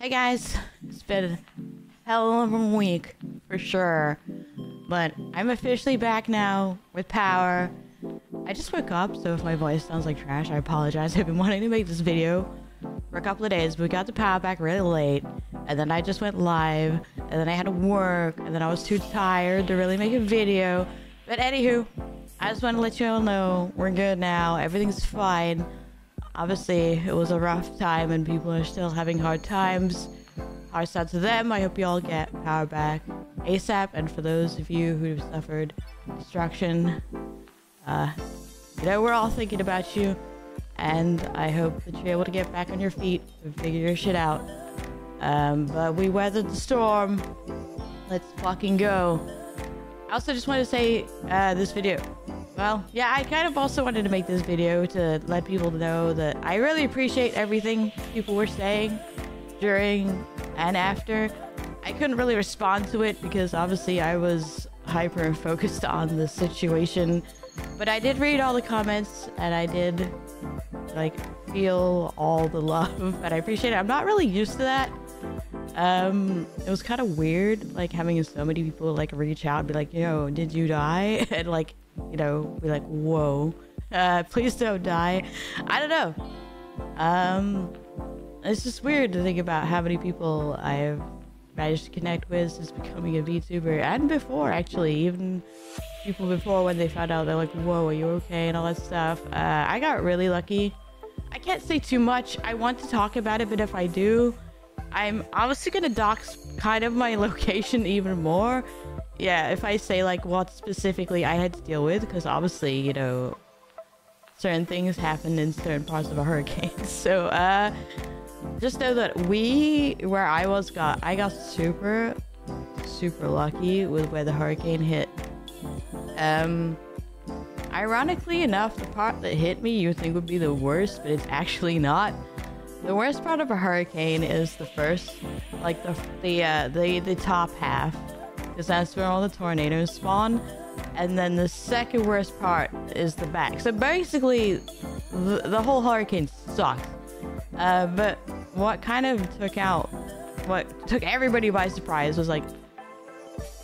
Hey guys, it's been a hell of a week for sure, but I'm officially back now with power. I just woke up, so if my voice sounds like trash, I apologize. I've been wanting to make this video for a couple of days, but we got the power back really late, and then I just went live, and then I had to work, and then I was too tired to really make a video. But anywho, I just want to let you all know we're good now. Everything's fine. Obviously, it was a rough time and people are still having hard times. Hearts out to them. I hope you all get power back ASAP. And for those of you who suffered destruction, we're all thinking about you. And I hope that you're able to get back on your feet and figure your shit out. But we weathered the storm. Let's fucking go. I also just want to say, this video. Well, yeah, I kind of also wanted to make this video to let people know that I really appreciate everything people were saying during and after. I couldn't really respond to it because obviously I was hyper focused on the situation. But I did read all the comments and I did feel all the love and I appreciate it. I'm not really used to that. It was kind of weird having so many people reach out and be like, yo, did you die? And be like, whoa, please don't die. I don't know. It's just weird to think about how many people I've managed to connect with since becoming a VTuber, and before, actually, even people before when they found out, they're like, whoa, are you okay, and all that stuff. I got really lucky. I can't say too much. I want to talk about it, but if I do, I'm obviously gonna dox kind of my location even more. Yeah, if I say what specifically I had to deal with, because obviously, certain things happen in certain parts of a hurricane. So, just know that where I got super, super lucky with where the hurricane hit. Ironically enough, the part that hit me you would think would be the worst, but it's actually not. The worst part of a hurricane is the first, the top half. Because that's where all the tornadoes spawn, and then the second worst part is the back. So basically the whole hurricane sucked, but what kind of took everybody by surprise was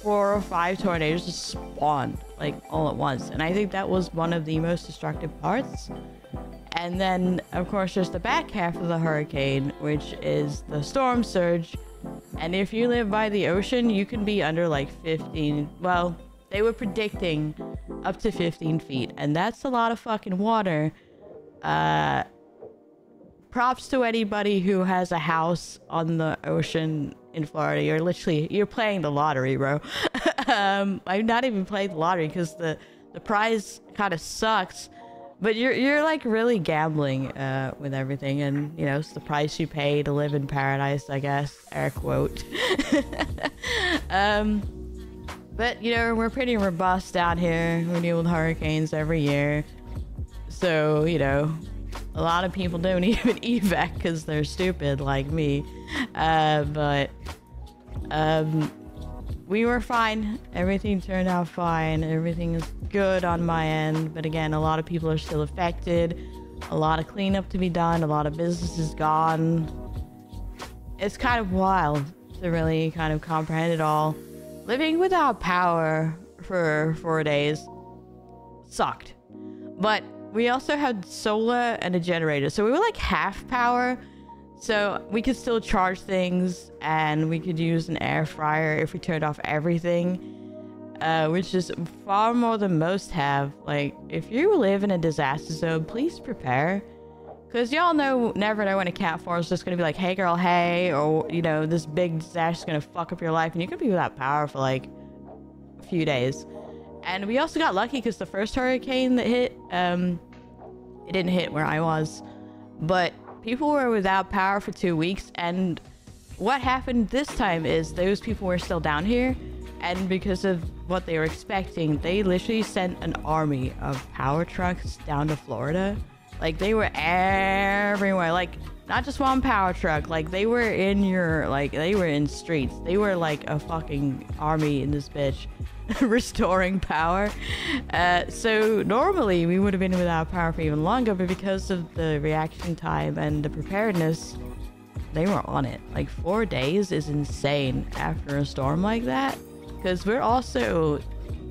4 or 5 tornadoes just spawned all at once, and I think that was one of the most destructive parts. And then of course there's the back half of the hurricane, which is the storm surge. And if you live by the ocean, you can be under 15, well, they were predicting up to 15 feet, and that's a lot of fucking water. Props to anybody who has a house on the ocean in Florida. You're playing the lottery, bro. I'm not even playing the lottery because the prize kind of sucks. But you're really gambling with everything, and it's the price you pay to live in paradise, I guess, air quote. But we're pretty robust down here. We deal with hurricanes every year, so a lot of people don't even evac because they're stupid like me. But we were fine. Everything turned out fine. Everything is good on my end. But again, a lot of people are still affected. A lot of cleanup to be done. A lot of businesses gone. It's kind of wild to really kind of comprehend it all. Living without power for 4 days sucked. But we also had solar and a generator. So we were half power. So we could still charge things, and we could use an air fryer if we turned off everything, which is far more than most have. If you live in a disaster zone, please prepare, because y'all never know when a cat forest is just gonna be like, hey girl, hey, or this big disaster is gonna fuck up your life, and you could be without power for a few days. And we also got lucky because the first hurricane that hit, it didn't hit where I was, but people were without power for 2 weeks, and what happened this time is those people were still down here, and because of what they were expecting, they literally sent an army of power trucks down to Florida. They were everywhere, not just one power truck, they were in they were in streets. They were a fucking army in this bitch. Restoring power. So normally we would have been without power for even longer, but because of the reaction time and the preparedness, they were on it. Like 4 days is insane after a storm like that, because we're also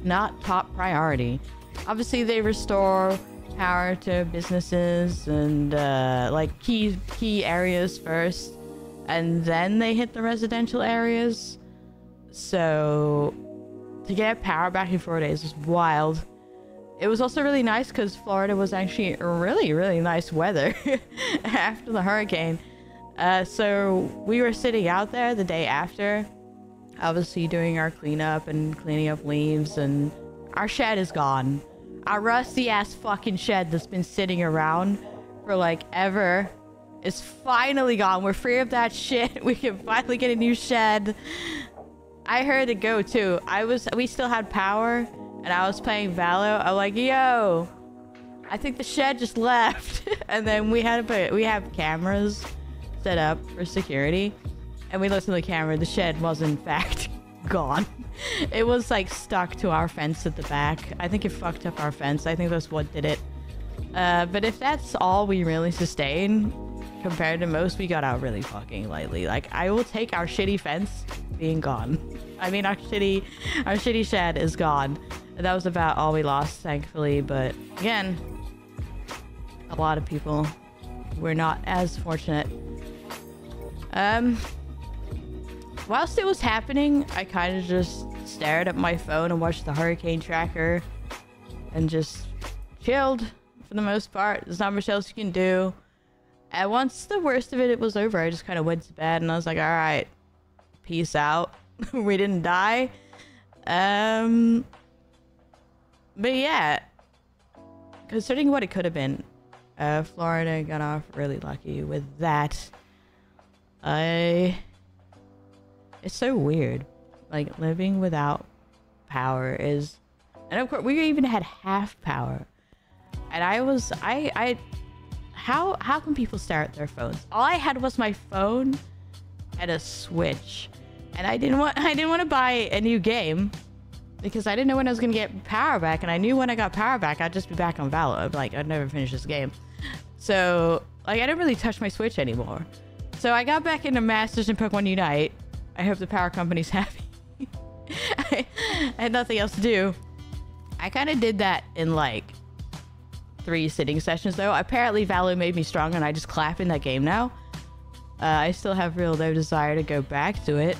not top priority. Obviously they restore power to businesses and like key areas first, and then they hit the residential areas. So to get power back in 4 days was wild. It was also really nice because Florida was actually really nice weather after the hurricane. So we were sitting out there the day after, obviously doing our cleanup and cleaning up leaves, and our shed is gone. Our rusty ass fucking shed that's been sitting around for like ever is finally gone. We're free of that shit. We can finally get a new shed. I heard it go too. We still had power and I was playing Valo. I'm like, yo, I think the shed just left. And then we have cameras set up for security, and we looked at the camera. The shed was in fact gone. It was like stuck to our fence at the back. I think it fucked up our fence. I think that's what did it. But if that's all we really sustain compared to most, we got out really fucking lightly. Like, I will take our shitty fence being gone. I mean, our shitty shed is gone. That was about all we lost, thankfully. But again, a lot of people were not as fortunate. Whilst it was happening, I kind of just stared at my phone and watched the hurricane tracker and just chilled for the most part. There's not much else you can do. And once the worst of it was over, I just kind of went to bed and I was like, all right, peace out. We didn't die. But yeah, considering what it could have been, Florida got off really lucky with that. It's so weird, like living without power is, and of course we even had half power, and how can people stare at their phones? All I had was my phone and a Switch, and I didn't want to buy a new game because I didn't know when I was gonna get power back, and I knew when I got power back I'd just be back on Valo. I'd be like, I'd never finish this game. So like I didn't really touch my Switch anymore. So I got back into Masters and Pokemon Unite. I hope the power company's happy. I had nothing else to do. I kind of did that in like 3 sitting sessions though. Apparently Valo made me stronger and I just clap in that game now. I still have no desire to go back to it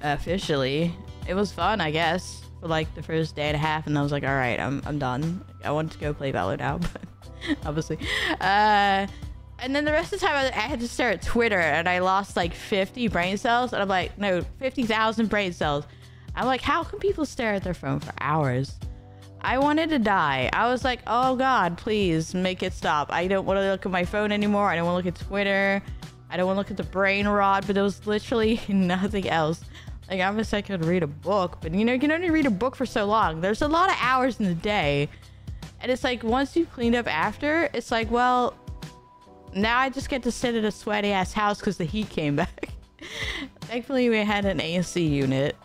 officially. It was fun, I guess, for like the first day and a half, and I was like, all right, I'm done. I want to go play Valo now, but obviously. And then the rest of the time I had to stare at Twitter, and I lost like 50 brain cells, and I'm like, no, 50,000 brain cells. I'm like, how can people stare at their phone for hours? I wanted to die. I was like, oh God, please make it stop. I don't want to look at my phone anymore. I don't want to look at Twitter. I don't want to look at the brain rot, but there was literally nothing else. Like, I wish I could read a book, but you know, you can only read a book for so long. There's a lot of hours in the day. And it's like, once you've cleaned up after, it's like, well, now I just get to sit at a sweaty ass house because the heat came back. Thankfully, we had an AC unit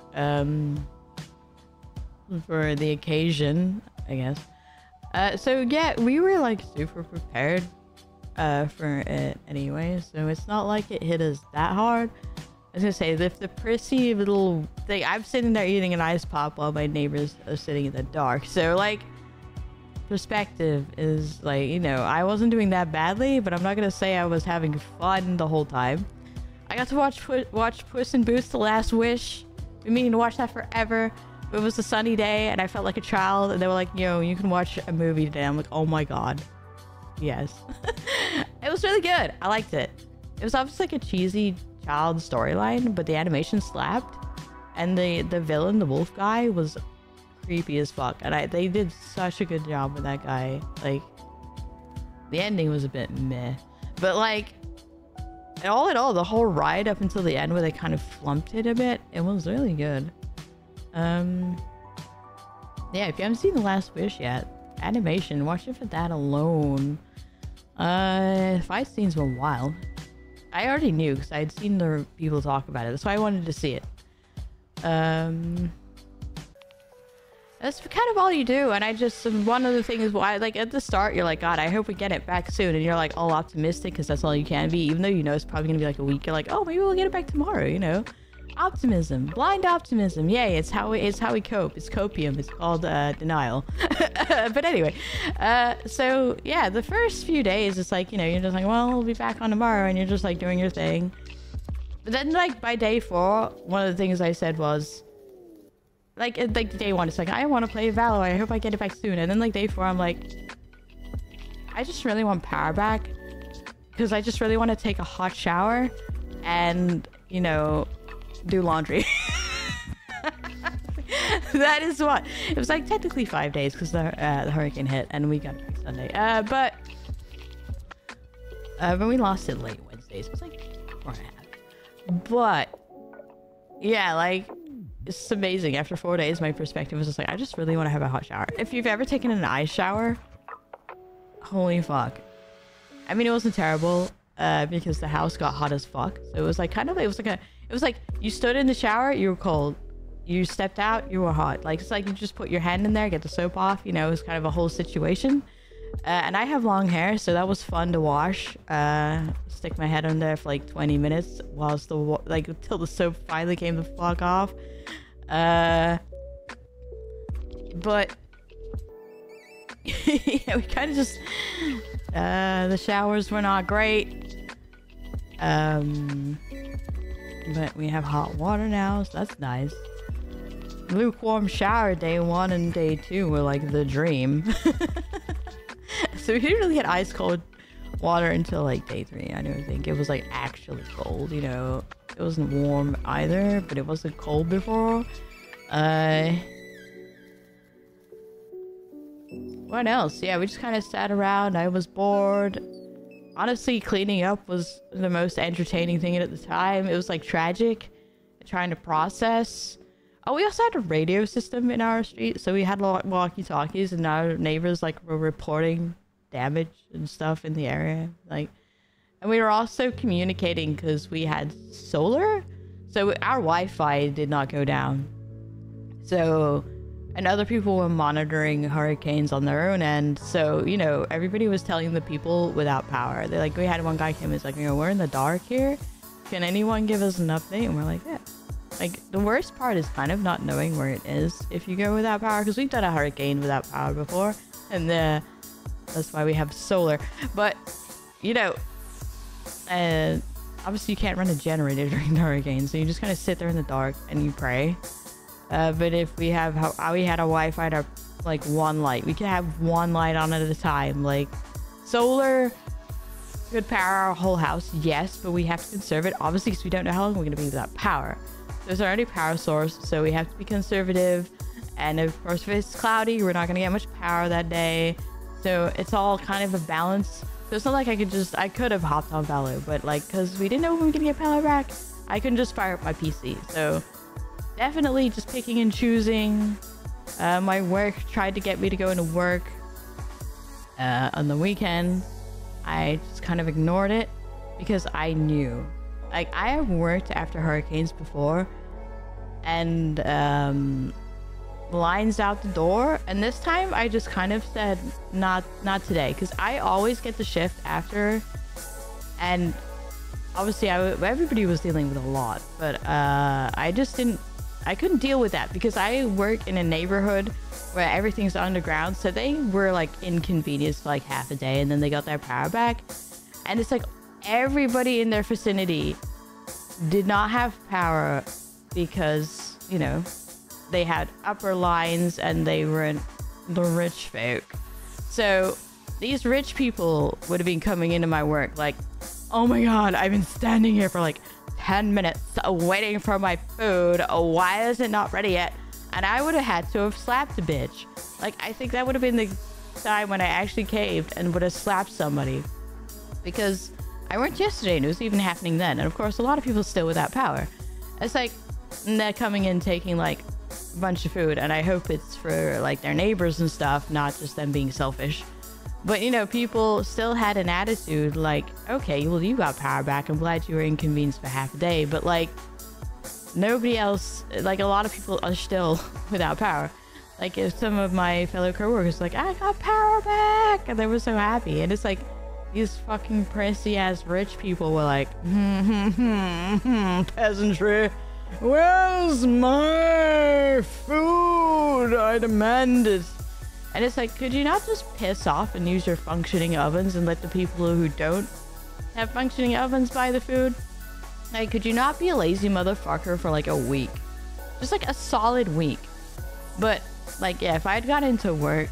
for the occasion, I guess. So yeah, we were like super prepared for it anyway. So it's not like it hit us that hard. I was gonna say, if the prissy little thing, I'm sitting there eating an ice pop while my neighbors are sitting in the dark. So like, perspective is like, you know, I wasn't doing that badly, but I'm not gonna say I was having fun the whole time. I got to watch Puss in Boots: The Last Wish. Been meaning to watch that forever. It was a sunny day and I felt like a child, and they were like, yo, you can watch a movie today. I'm like, oh my God, yes. It was really good. I liked it. It was obviously like a cheesy child storyline, but the animation slapped, and the villain, the wolf guy, was creepy as fuck, and they did such a good job with that guy. Like, the ending was a bit meh, but like, all in all, the whole ride up until the end where they kind of flumped it a bit, it was really good. Yeah, if you haven't seen The Last Wish yet, animation, watch it for that alone. Fight scenes were wild. I already knew because I had seen the people talk about it. That's why I wanted to see it. That's kind of all you do. And I just, one of the things why, like at the start, you're like, God, I hope we get it back soon. And you're like all optimistic because that's all you can be. Even though you know it's probably going to be like a week. You're like, oh, maybe we'll get it back tomorrow, you know? Optimism, blind optimism. Yay, it's how we cope. It's copium. It's called denial. But anyway, so yeah, the first few days, it's like, you know, you're just like, well, we'll be back on tomorrow. And you're just like doing your thing. But then like by day 4, one of the things I said was, like day 1, it's like, I want to play Valo. I hope I get it back soon. And then like day 4, I'm like, I just really want power back because I just really want to take a hot shower and, you know, do laundry. That is what it was like. Technically 5 days because the hurricane hit and we got it back Sunday. But we lost it late Wednesday, so it was like 4.5. But yeah, like. It's amazing. After 4 days, my perspective was just like, I just really want to have a hot shower. If you've ever taken an ice shower, holy fuck. I mean, it wasn't terrible because the house got hot as fuck. So it was like kind of, it was like you stood in the shower, you were cold. You stepped out, you were hot. Like, it's like you just put your hand in there, get the soap off, you know, it was kind of a whole situation. And I have long hair, so that was fun to wash. Stick my head in there for like 20 minutes whilst until the soap finally came the fuck off. But yeah, we kind of just the showers were not great. But we have hot water now, so that's nice. Lukewarm shower day 1 and day 2 were like the dream. So we didn't really get ice cold water until like day 3. I don't think it was like actually cold, you know. It wasn't warm either, but it wasn't cold before. What else? Yeah, we just kind of sat around. I was bored. Honestly, cleaning up was the most entertaining thing at the time. It was like tragic, trying to process. Oh, we also had a radio system in our street, so we had walkie-talkies, and our neighbors like were reporting damage and stuff in the area. Like, and we were also communicating because we had solar, so our Wi-Fi did not go down. So, and other people were monitoring hurricanes on their own end. So, you know, everybody was telling the people without power. They're like, we had one guy come and was like, you know, we're in the dark here. Can anyone give us an update? And we're like, yeah. Like, the worst part is kind of not knowing where it is if you go without power, because we've done a hurricane without power before, and that's why we have solar. But, you know, obviously you can't run a generator during the hurricane, so you just kind of sit there in the dark and you pray. But if we have how we had a Wi-Fi to like one light, we can have one light on at a time. Like, solar could power our whole house, yes, but we have to conserve it, obviously, because we don't know how long we're going to be without power. There's already a power source, so we have to be conservative. And of course, if it's cloudy, we're not going to get much power that day. So it's all kind of a balance. So it's not like I could have hopped on Valo, but like, because we didn't know when we were going to get power back, I couldn't just fire up my PC. So definitely just picking and choosing. My work tried to get me to go into work on the weekend. I just kind of ignored it because I knew. Like, I have worked after hurricanes before, and lines out the door, and this time I just kind of said not today, because I always get the shift after, and obviously everybody was dealing with a lot, but I couldn't deal with that because I work in a neighborhood where everything's underground, so they were like inconvenienced for like half a day, and then they got their power back, and it's like everybody in their vicinity did not have power because, you know, they had upper lines and they were the rich folk. So these rich people would have been coming into my work like, oh my god, I've been standing here for like 10 minutes waiting for my food. Why is it not ready yet? And I would have had to have slapped a bitch. Like, I think that would have been the time when I actually caved and would have slapped somebody, because I worked yesterday and it was even happening then. And of course, a lot of people still without power. It's like, they're coming in taking like a bunch of food, and I hope it's for like their neighbors and stuff, not just them being selfish. But, you know, people still had an attitude like, okay, well, you got power back. I'm glad you were inconvenienced for half a day. But like, nobody else, like a lot of people are still without power. Like, if some of my fellow coworkers like, I got power back, and they were so happy. And it's like, these fucking prissy ass rich people were like, peasantry, where's my food? I demand it. And it's like, could you not just piss off and use your functioning ovens and let the people who don't have functioning ovens buy the food? Like, could you not be a lazy motherfucker for like a week? Just like a solid week. But like, yeah, if I'd got into work,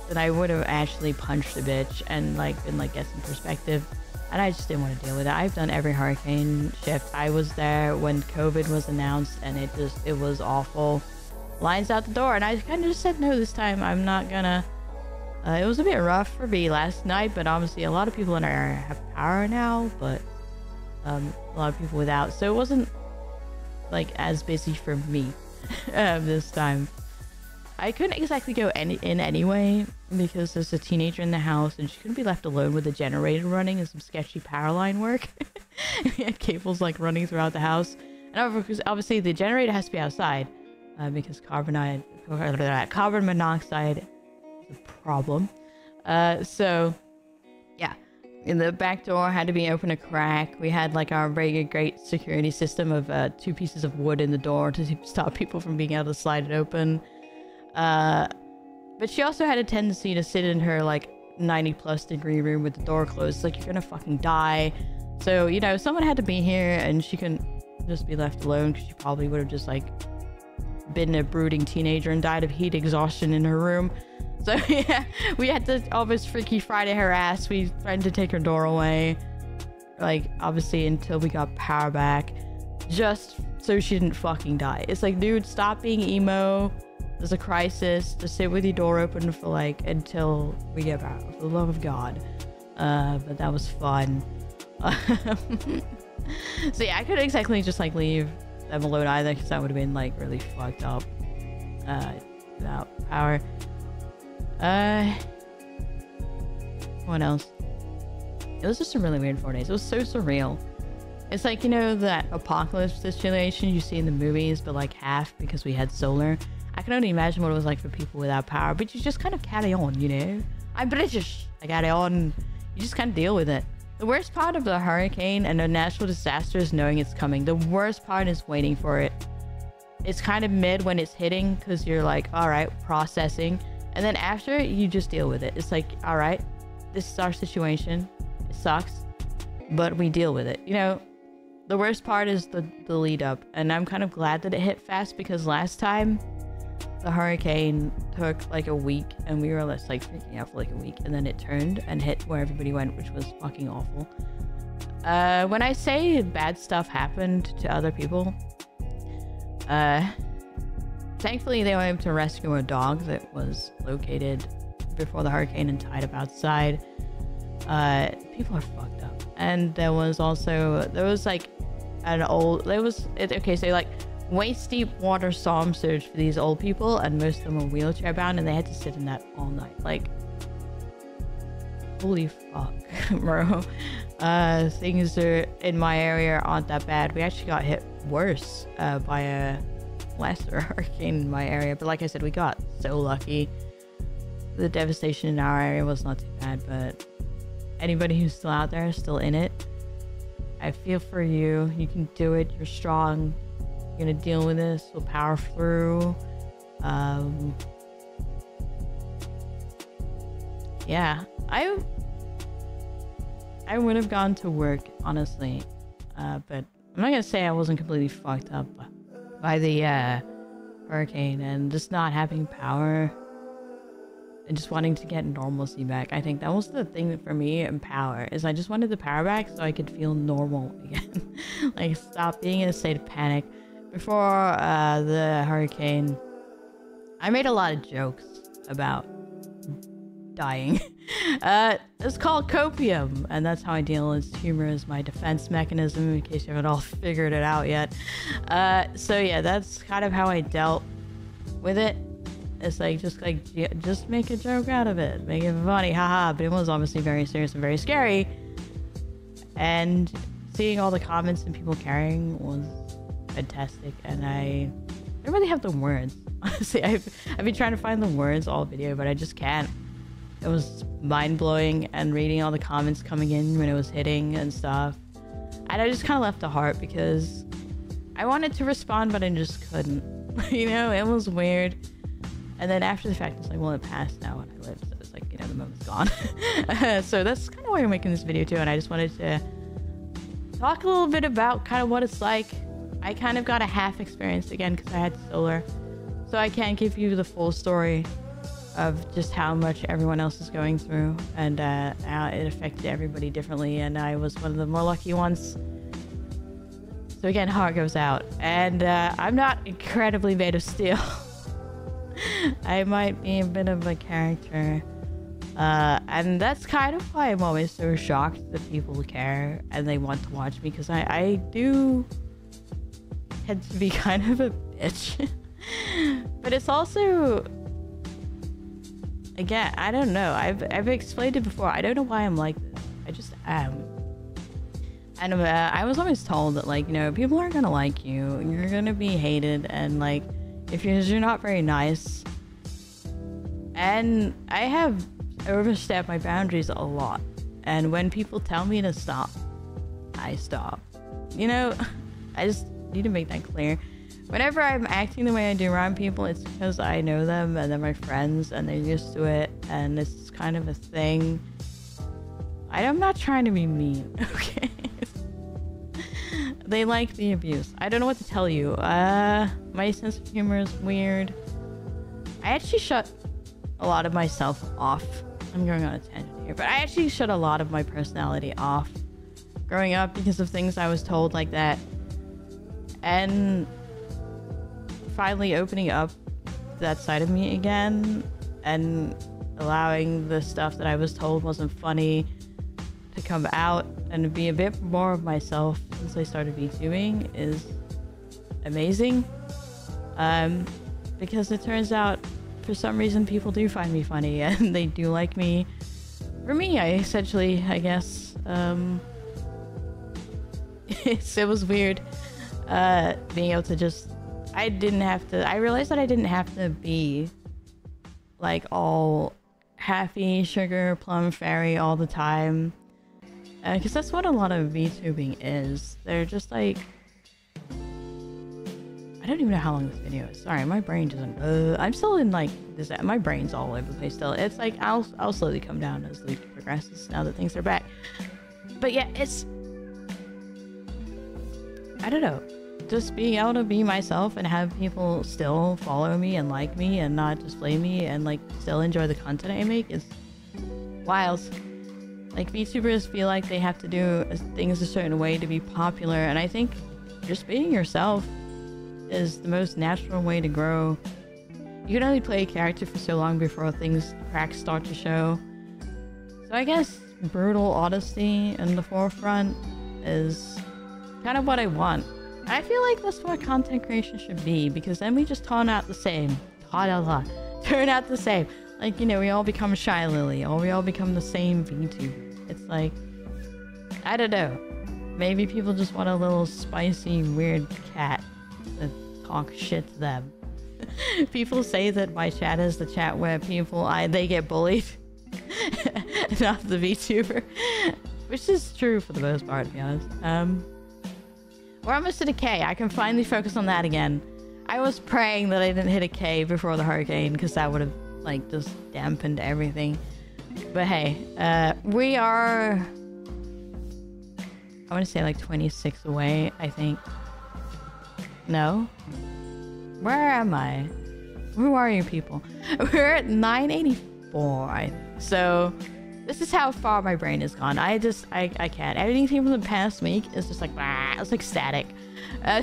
then I would have actually punched the bitch and like been like, get some perspective. And I just didn't want to deal with it. I've done every hurricane shift. I was there when COVID was announced, and it was awful. Lines out the door, and I kind of just said no this time. I'm not gonna. It was a bit rough for me last night, but obviously a lot of people in our area have power now, but a lot of people without. So it wasn't like as busy for me this time. I couldn't exactly go in anyway because there's a teenager in the house and she couldn't be left alone with the generator running and some sketchy power line work. We had cables like running throughout the house, and obviously the generator has to be outside because carbon monoxide is a problem. So yeah, in the back door had to be open a crack. We had like our very great security system of 2 pieces of wood in the door to stop people from being able to slide it open. But she also had a tendency to sit in her like 90+ degree room with the door closed. It's like, you're gonna fucking die. So, you know, someone had to be here, and she couldn't just be left alone because she probably would have just like been a brooding teenager and died of heat exhaustion in her room. So yeah, we had to almost Freaky Friday her ass. We tried to take her door away, like obviously until we got power back, just so she didn't fucking die. It's like, dude, stop being emo. There's a crisis. Just sit with your door open for like until we get back, for the love of God. But that was fun. So yeah, I couldn't exactly just like leave them alone either, because that would have been like really fucked up without power. What else? It was just a really weird 4 days. It was so surreal. It's like, you know, that apocalypse situation you see in the movies, but like half because we had solar. I can only imagine what it was like for people without power, but you just kind of carry on, you know? I'm British. I carry on. You just kind of deal with it. The worst part of the hurricane and a natural disaster is knowing it's coming. The worst part is waiting for it. It's kind of mid when it's hitting, because you're like, all right, processing. And then after, you just deal with it. It's like, all right, this is our situation. It sucks, but we deal with it. You know, the worst part is the lead up. And I'm kind of glad that it hit fast, because last time the hurricane took like a week and we were just like freaking out for like a week, and then it turned and hit where everybody went, which was fucking awful. When I say bad stuff happened to other people, thankfully they were able to rescue a dog that was located before the hurricane and tied up outside. People are fucked up. And there was like an old, okay, so like waist deep water storm surge for these old people, and most of them were wheelchair bound, and they had to sit in that all night. Like, holy fuck, bro. Things are in my area aren't that bad. We actually got hit worse by a lesser hurricane in my area, but like I said, we got so lucky. The devastation in our area was not too bad, but anybody who's still out there, still in it, I feel for you. You can do it. You're strong. You're gonna deal with this. We'll power through. Yeah, I would have gone to work, honestly, but I'm not gonna say I wasn't completely fucked up by the hurricane and just not having power and just wanting to get normalcy back. I think that was the thing for me in power, is I just wanted the power back so I could feel normal again. Like, stop being in a state of panic. Before the hurricane, I made a lot of jokes about dying. It's called copium, and that's how I deal. It's humor is my defense mechanism, in case you haven't all figured it out yet. So yeah, that's kind of how I dealt with it. It's like, just make a joke out of it, make it funny, haha. But it was obviously very serious and very scary, and seeing all the comments and people caring was fantastic. And I don't really have the words. Honestly, I've been trying to find the words all video, but I just can't. It was mind-blowing, and reading all the comments coming in when it was hitting and stuff. And I just kind of left the heart because I wanted to respond, but I just couldn't. You know, it was weird. And then after the fact, it's like, well, it passed now and I live, so it's like, you know, the moment's gone. So that's kind of why I'm making this video too, and I just wanted to talk a little bit about kind of what it's like. I kind of got a half experience again because I had solar, so I can't give you the full story of just how much everyone else is going through and how it affected everybody differently, and I was one of the more lucky ones. So again, heart goes out, and I'm not incredibly made of steel. I might be a bit of a character, and that's kind of why I'm always so shocked that people care and they want to watch me, because I do tend to be kind of a bitch. But it's also, again, I don't know, I've explained it before, I don't know why I'm like this, I just am. And I was always told that, like, you know, people aren't gonna like you, you're gonna be hated, and like, if you're not very nice. And I have overstepped my boundaries a lot, and when people tell me to stop, I stop. You know, I just need to make that clear. Whenever I'm acting the way I do around people, it's because I know them and they're my friends and they're used to it, and it's kind of a thing. I'm not trying to be mean, okay? They like the abuse. I don't know what to tell you. My sense of humor is weird. I actually shut a lot of myself off. I'm going on a tangent here, but I actually shut a lot of my personality off growing up because of things I was told like that. And finally opening up that side of me again and allowing the stuff that I was told wasn't funny to come out and be a bit more of myself since I started VTubing is amazing. Because it turns out for some reason people do find me funny and they do like me. For me, I essentially, I guess, it was weird being able to just, I realized that I didn't have to be like all happy, sugar, plum fairy all the time. Because that's what a lot of VTubing is. They're just like, I don't even know how long this video is. Sorry, my brain doesn't, I'm still in like this, my brain's all over the place still. It's like, I'll slowly come down as the week progresses now that things are back. But yeah, it's, I don't know, just being able to be myself and have people still follow me and like me and not just blame me and like still enjoy the content I make is wild. Like, VTubers feel like they have to do things a certain way to be popular, and I think just being yourself is the most natural way to grow. You can only play a character for so long before cracks start to show. So I guess brutal honesty in the forefront is kind of what I want. I feel like that's what content creation should be, because then we just turn out the same. Turn out the same. Like, you know, we all become Shy Lily, or we all become the same VTuber. It's like, I don't know. Maybe people just want a little spicy, weird cat to talk shit to them. People say that my chat is the chat where they get bullied. Not the VTuber. Which is true for the most part, to be honest. We're almost at a K. I can finally focus on that again. I was praying that I didn't hit a K before the hurricane, because that would have like just dampened everything. But hey, we are, I want to say like 26 away, I think. No? Where am I? Who are you people? We're at 984, I think. So this is how far my brain has gone. I can't. Anything from the past week is just like, it's like static.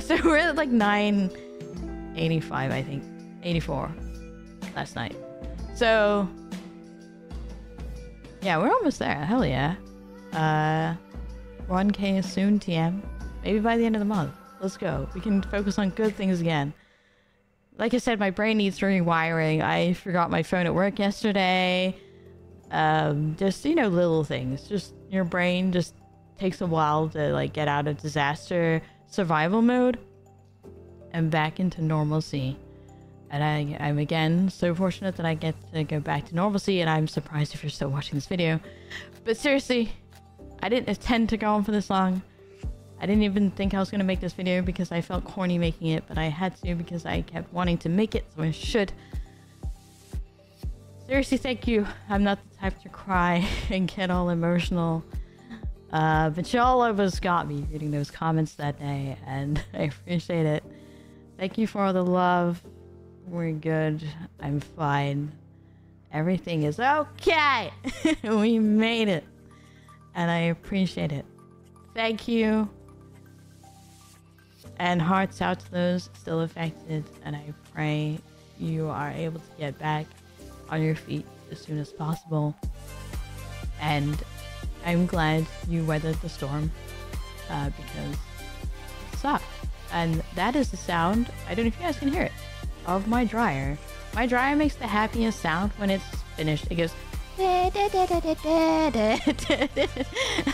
So we're at like 985, I think. 84 last night. So yeah, we're almost there. Hell yeah. 1K is soon, TM. Maybe by the end of the month. Let's go. We can focus on good things again. Like I said, my brain needs rewiring. I forgot my phone at work yesterday. Just, you know, little things. Just your brain just takes a while to like get out of disaster survival mode. am back into normalcy. And I'm again so fortunate that I get to go back to normalcy, and I'm surprised if you're still watching this video. But seriously, I didn't intend to go on for this long. I didn't even think I was going to make this video because I felt corny making it, but I had to because I kept wanting to make it, so I should. Seriously, thank you. I'm not the type to cry and get all emotional. But y'all almost got me reading those comments that day, and I appreciate it. Thank you for all the love. We're good. I'm fine. Everything is okay. We made it. And I appreciate it. Thank you. And hearts out to those still affected. And I pray you are able to get back on your feet as soon as possible. And I'm glad you weathered the storm. Because it sucked. And that is the sound, I don't know if you guys can hear it, of my dryer. My dryer makes the happiest sound when it's finished. It goes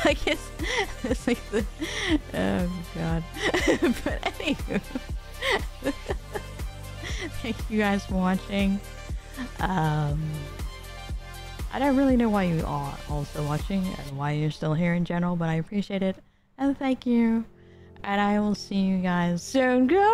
like it's like the, oh god. But anywho, thank you guys for watching. I don't really know why you are also watching and why you're still here in general, but I appreciate it and thank you. And I will see you guys soon. Goodbye.